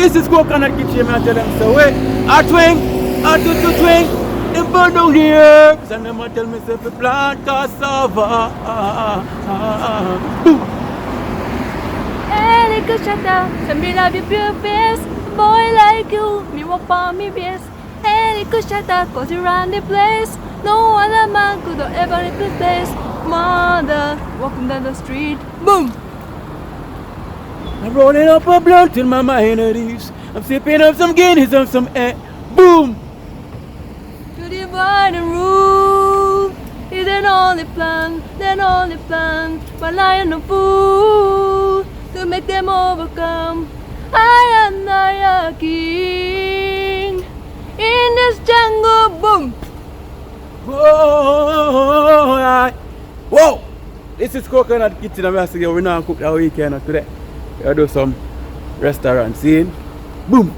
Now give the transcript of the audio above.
This is Coconut Kitchen, I tell them so. Wait, I twing, I do to twing, them burn down the herbs, and them I tell me say, plant cassava. Boom. Hey, little shut up, tell me love your pure face. Boy like you, me walk for me best. Hey, little shut up, cause you run the place. No other man could ever replace. Mother, walking down the street, boom. I'm rolling up a blunt in my mind at ease. I'm sipping up some Guinness and some air. Boom! To divide and rule is an only plan, but I am no fool to make them overcome. I am a king in this jungle, boom! Whoa! This is Coconut Kitchen. I'm asking you, we're not cook that weekend today. I do some restaurant scene. Boom!